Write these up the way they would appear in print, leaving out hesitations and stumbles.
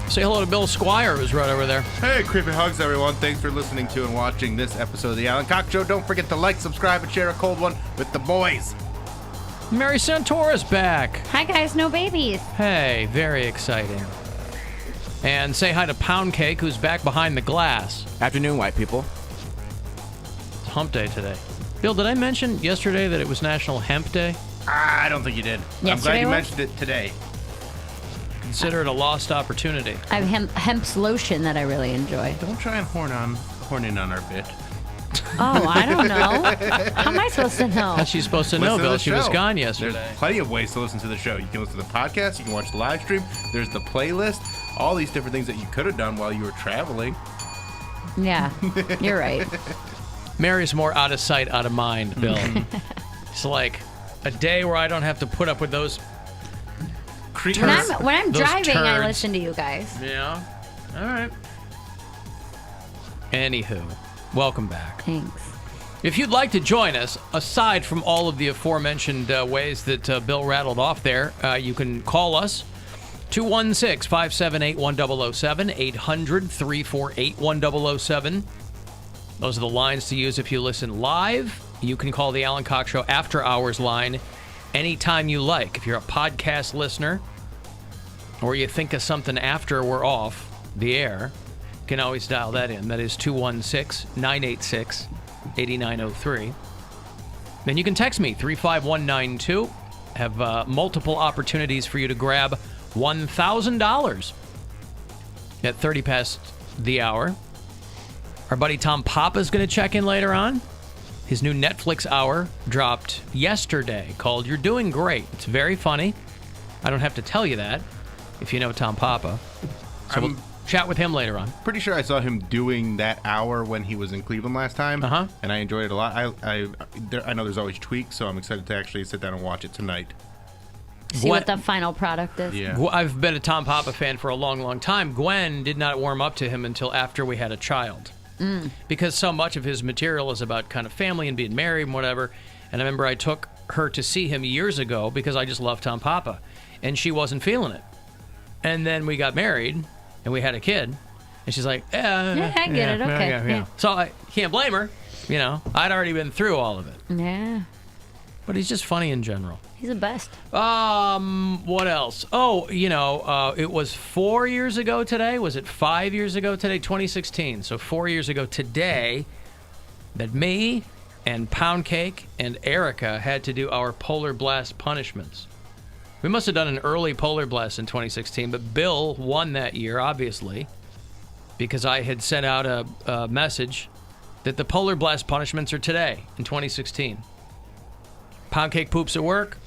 Say hello to Bill Squire, who's right over there. Hey, creepy hugs, everyone. Thanks for listening to and watching this episode of the Alan Cox Show. Don't forget to like, subscribe, and share a cold one with the boys. Mary Santora's back. Hi, guys. No babies. Hey, very exciting. And say hi to Poundcake, who's back behind the glass. Afternoon, white people. It's hump day today. Bill, did I mention yesterday that it was National Hemp Day? I don't think you did. I'm glad you mentioned it today. Consider it a lost opportunity. I have hemp's lotion that I really enjoy. Don't try and horn in on our bit. Oh, I don't know. How am I supposed to know? How's she supposed to know, Listen to Bill? the She was show. gone yesterday. There's plenty of ways to listen to the show. You can listen to the podcast. You can watch the live stream. There's the playlist. All these different things that you could have done while you were traveling. Yeah, you're right. Mary's more out of sight, out of mind, Bill. It's like a day where I don't have to put up with those When I'm those driving, turds. I listen to you guys. Yeah. All right. Anywho, welcome back. Thanks. If you'd like to join us, aside from all of the aforementioned ways that Bill rattled off there, you can call us. 216-578-1007, 800-348-1007. Those are the lines to use if you listen live. You can call the Alan Cox Show After Hours line anytime you like. If you're a podcast listener or you think of something after we're off the air, you can always dial that in. That is 216-986-8903. Then you can text me, 35192. Have multiple opportunities for you to grab $1,000 at 30 past the hour. Our buddy Tom Papa's going to check in later on. His new Netflix hour dropped yesterday called You're Doing Great. It's very funny. I don't have to tell you that if you know Tom Papa. So we'll chat with him later on. Pretty sure I saw him doing that hour when he was in Cleveland last time, and I enjoyed it a lot. I know there's always tweaks, so I'm excited to actually sit down and watch it tonight. See what the final product is. Yeah. I've been a Tom Papa fan for a long, long time. Gwen did not warm up to him until after we had a child. Because so much of his material is about kind of family and being married and whatever. And I remember I took her to see him years ago because I just love Tom Papa. And she wasn't feeling it. And then we got married and we had a kid. And she's like, Yeah, I get it. Okay. Yeah. So I can't blame her. You know, I'd already been through all of it. Yeah. But he's just funny in general. He's the best. What else? Oh, it was 4 years ago today. Was it 5 years ago today? 2016. So 4 years ago today that me and Poundcake and Erica had to do our Polar Blast punishments. We must have done an early Polar Blast in 2016, but Bill won that year, obviously, because I had sent out a message that the Polar Blast punishments are today in 2016. Poundcake poops at work.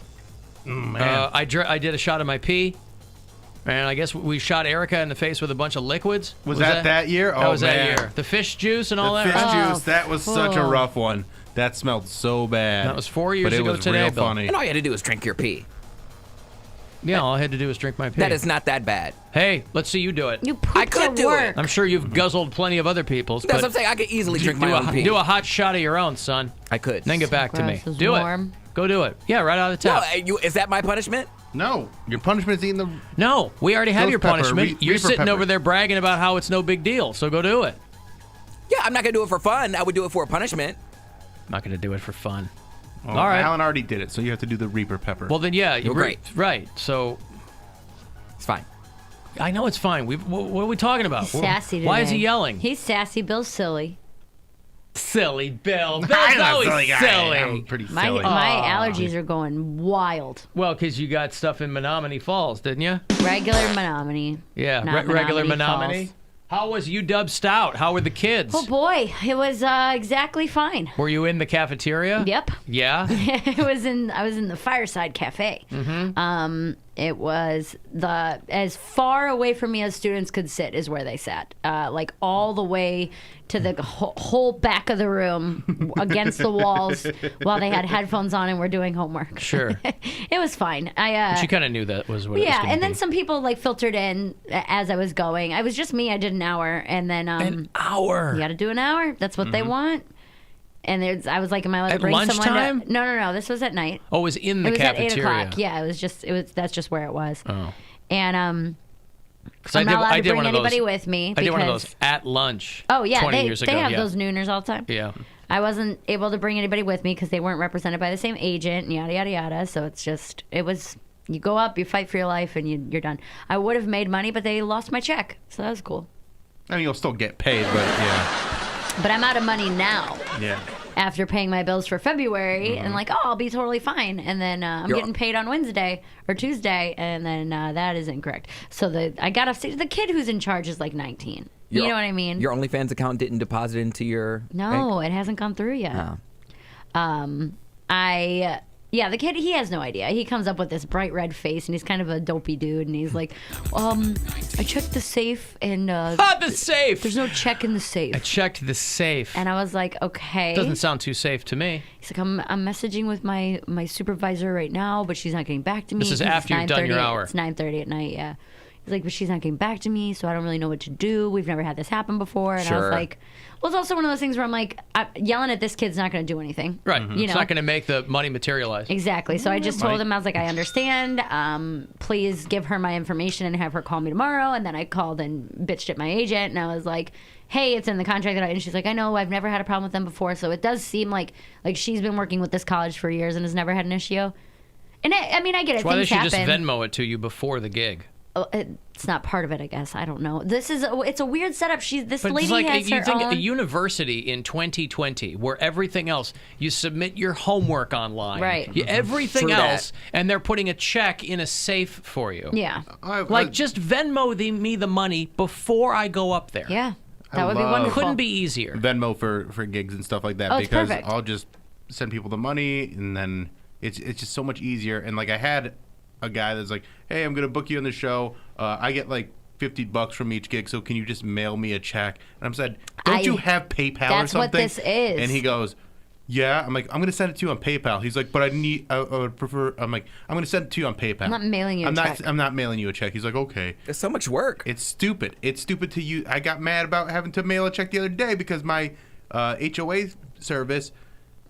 I did a shot of my pee, and I guess we shot Erica in the face with a bunch of liquids. Was that year? That was man. that year. The fish juice and all The that. fish right? juice, that was such a rough one. That smelled so bad. That was 4 years but it ago was today, real Bill. funny. And all you had to do was drink your pee. Yeah, all I had to do was drink my pee. That is not that bad. Hey, let's see you do it. You pooped I could at do work. it. I'm sure you've guzzled plenty of other people's. That's but what I'm saying. I could easily drink my do own pee. Do a hot shot of your own, son. I could. Then get back to me. Grass is Do warm. it. Go do it. Yeah, right out of the No, tap. is that my punishment? No, your punishment is eating the... No, we already have Ghost your pepper, punishment. You're Reaper sitting pepper. over there bragging about how it's no big deal. So go do it. Yeah, I'm not going to do it for fun. I would do it for a punishment. I'm not going to do it for fun. Well, All right. Alan already did it, so you have to do the Reaper pepper. Well, then, yeah. You're great. Right. So It's fine. I know it's fine. What are we talking about? He's sassy today. Why is he yelling? He's sassy. Bill's silly. Silly Bill. Bill's I'm not always silly guy. silly. I'm pretty My silly. allergies are going wild. Well, because you got stuff in Menominee Falls, didn't you? Regular Menominee. Yeah, Not regular Menominee Menominee. Falls. How was UW Stout? How were the kids? Oh boy, it was exactly fine. Were you in the cafeteria? Yep. Yeah? I was in the Fireside Cafe. Mm-hmm. It was as far away from me as students could sit is where they sat, like all the way to the whole back of the room against the walls while they had headphones on and were doing homework. Sure. It was fine. She kind of knew that was what it was Yeah, gonna and then be. some people like filtered in as I was going. I was just me. I did an hour, and then An hour? you got to do an hour. That's what they want. And I was like, am I allowed to At bring someone? lunchtime? No. This was at night. Oh, it was in the It was cafeteria. at 8 o'clock. Yeah, that's just where it was. Oh. And 'Cause I'm not allowed to bring one of those- anybody with me. I did one of because- those at lunch. Oh yeah, 20 they years ago. have yeah. those nooners all the time. Yeah. I wasn't able to bring anybody with me because they weren't represented by the same agent and yada yada yada. So it was you go up, you fight for your life, and you're done. I would have made money, but they lost my check, so that was cool. I mean, you'll still get paid, but yeah. But I'm out of money now. Yeah. After paying my bills for February, and like, oh, I'll be totally fine. And then I'm getting paid on Wednesday or Tuesday, and then that is incorrect. So I got to the kid who's in charge is like 19. You know what I mean? Your OnlyFans account didn't deposit into your No, bank? it hasn't gone through yet. Oh. The kid, he has no idea. He comes up with this bright red face, and he's kind of a dopey dude, and he's like, I checked the safe, and The safe! there's no check in the safe. I checked the safe. And I was like, okay. Doesn't sound too safe to me. He's like, I'm messaging with my supervisor right now, but she's not getting back to me. This is 'cause it's after you've done your 9:30 hour. It's 9:30 at night, yeah. He's like, but she's not getting back to me, so I don't really know what to do. We've never had this happen before. And I was Sure. like, well, it's also one of those things where I'm like, yelling at this kid's not going to do anything. Right. You It's know? not going to make the money materialize. Exactly. So I just told Right. him, I was like, I understand. Please give her my information and have her call me tomorrow. And then I called and bitched at my agent, and I was like, hey, it's in the contract that and she's like, I know, I've never had a problem with them before. So it does seem like she's been working with this college for years and has never had an issue. And I mean, I get it. That's why they Things should happen. just Venmo it to you before the gig. It's not part of it, I guess. I don't know. It's a weird setup. This But lady it's like has you her think own. a university in 2020 where everything else, you submit your homework online. Right. Everything True that. else, and they're putting a check in a safe for you. Yeah. Like, just Venmo me the money before I go up there. Yeah. That I would be love- wonderful. Couldn't be easier. Venmo for gigs and stuff like that Oh, it's because perfect. I'll just send people the money and then it's just so much easier. And like I had a guy that's like, hey, I'm gonna book you on the show. I get like $50 from each gig, so can you just mail me a check? And I'm said, don't you have PayPal or That's something? what this is. And he goes, yeah. I'm like, I'm gonna send it to you on PayPal. He's like, but I would prefer. I'm like, I'm gonna send it to you on PayPal. I'm not mailing you a check. I'm not mailing you a check. He's like, okay. There's so much work. It's stupid. It's stupid to you. I got mad about having to mail a check the other day because my HOA service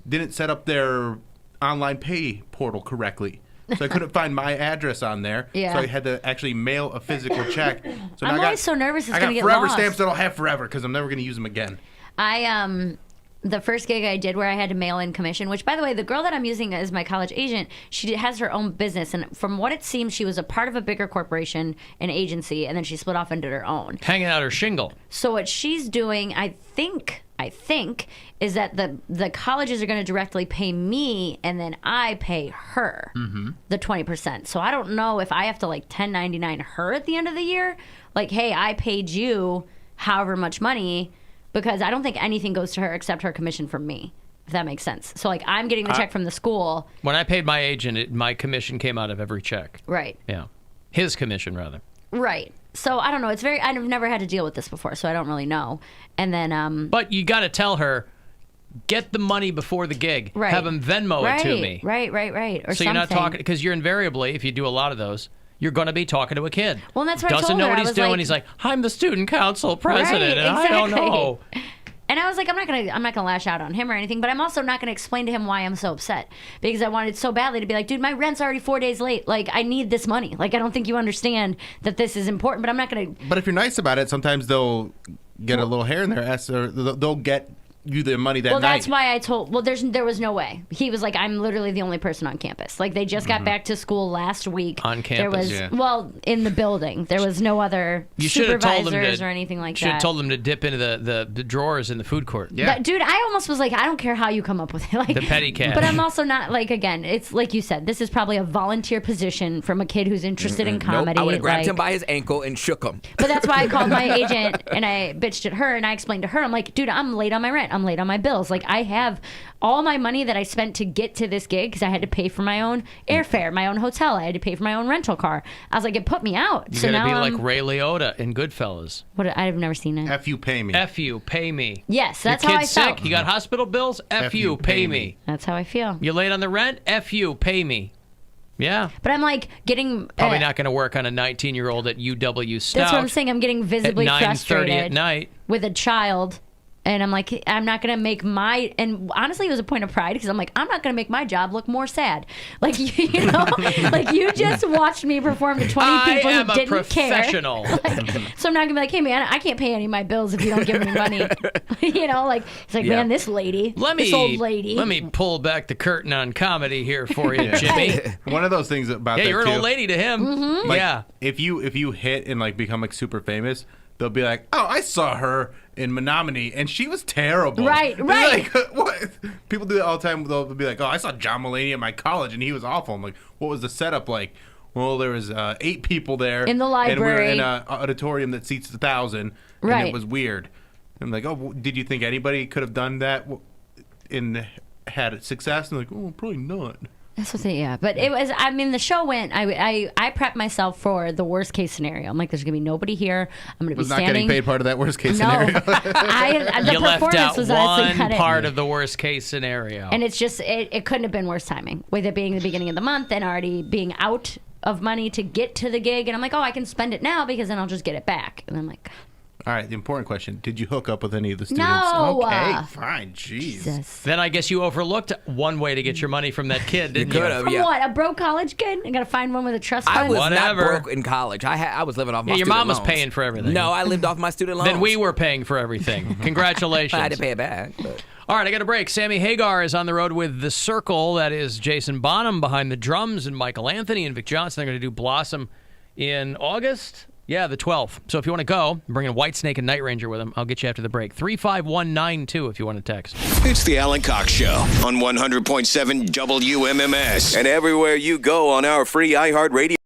didn't set up their online pay portal correctly. So I couldn't find my address on there. Yeah. So I had to actually mail a physical check. So I'm now always so nervous it's I gonna got get forever lost. stamps that I'll have forever because I'm never going to use them again. The first gig I did where I had to mail in commission, which, by the way, the girl that I'm using as my college agent, she has her own business. And from what it seems, she was a part of a bigger corporation, an agency, and then she split off into her own. Hanging out her shingle. So what she's doing, I think, is that the colleges are going to directly pay me, and then I pay her the 20%. So I don't know if I have to 1099 her at the end of the year. Like, hey, I paid you however much money, because I don't think anything goes to her except her commission from me, if that makes sense. So I'm getting the check from the school. When I paid my agent, my commission came out of every check. Right. Yeah. His commission, rather. Right. So I don't know. I've never had to deal with this before, so I don't really know. And then But you got to tell her, get the money before the gig. Right. Have him Venmo it to me. Right. Or So something. you're not talking, because you're invariably, if you do a lot of those, you're going to be talking to a kid. Well, that's what I Doesn't told know her. what I he's was doing. like- He's like, I'm the student council president, and I don't know. And I was like, I'm not gonna lash out on him or anything, but I'm also not gonna explain to him why I'm so upset, because I wanted so badly to be like, dude, my rent's already 4 days late. Like, I need this money. Like, I don't think you understand that this is important, but I'm not gonna. But if you're nice about it, sometimes they'll get a little hair in their ass, or they'll get you the money that Well, night. that's why I told. Well, there was no way. He was like, I'm literally the only person on campus. Like, they just got back to school last week. On There campus, was yeah. in the building. There was no other You should have told him supervisors to, or anything like should that. have told him to dip into the drawers in the food court. Yeah. But, dude, I almost was like, I don't care how you come up with it. Like, The petty cash. But I'm also not, like, again, it's like you said, this is probably a volunteer position from a kid who's interested in comedy. Nope, I would have grabbed like- him by his ankle and shook him. But that's why I called my agent and I bitched at her and I explained to her, I'm like, dude, I'm late on my rent. I'm late on my bills. Like, I have all my money that I spent to get to this gig because I had to pay for my own airfare, my own hotel. I had to pay for my own rental car. I was like, it put me out. You So got to now be like Ray Liotta in Goodfellas. what? I've never seen it. F you, pay me. F you, pay me. Yes, Your that's how I kid's felt. sick, you got hospital bills? F you, pay me. That's how I feel. You late on the rent? F you, pay me. Yeah. But I'm like getting Probably not going to work on a 19-year-old at UW Stout. That's what I'm saying. I'm getting visibly at 9:30 frustrated at night. with a child And I'm like, I'm not going to make my, and honestly, it was a point of pride because I'm like, I'm not going to make my job look more sad. Like, you know, like you just watched me perform to 20 people who didn't professional. care. Like, so I'm not going to be like, hey, man, I can't pay any of my bills if you don't give me money. You know, like, it's like, man, this old lady. Let me pull back the curtain on comedy here for you, Jimmy. One of those things about Yeah, that you're an too, old lady to him. Mm-hmm. like, Yeah. If you hit and like become like super famous, they'll be like, oh, I saw her in Menominee and she was terrible. Right. Like, what? People do that all the time. They'll be like, oh, I saw John Mulaney at my college and he was awful. I'm like, what was the setup like? Well, there was 8 people there in the library, and we were in an auditorium that seats 1,000, and right. it was weird. I'm like, oh, did you think anybody could have done that and had success? And like, oh, probably not. That's what they, but it was, I mean, the show went, I prepped myself for the worst case scenario. I'm like, there's going to be nobody here. I'm going to be standing. Was not getting paid part of that worst case scenario. The You left out was one part of the worst case scenario. And it's just, it couldn't have been worse timing. With it being the beginning of the month and already being out of money to get to the gig. And I'm like, oh, I can spend it now because then I'll just get it back. And I'm like, all right, the important question. Did you hook up with any of the students? No. Okay, fine. Jeez. Jesus. Then I guess you overlooked one way to get your money from that kid, didn't you? could have, From yeah. what, a broke college kid? I got to find one with a trust I fund? was Whatever. not broke in college. I was living off my Yeah, your student mom was loans. paying for everything. No, I lived off my student loans. Then we were paying for everything. Congratulations. I had to pay it back. But. All right, I got a break. Sammy Hagar is on the road with The Circle. That is Jason Bonham behind the drums, and Michael Anthony and Vic Johnson. They're going to do Blossom in August. Yeah, the 12th. So if you want to go, bring in Whitesnake and Night Ranger with them. I'll get you after the break. 35192 if you want to text. It's the Alan Cox Show on 100.7 WMMS and everywhere you go on our free iHeartRadio.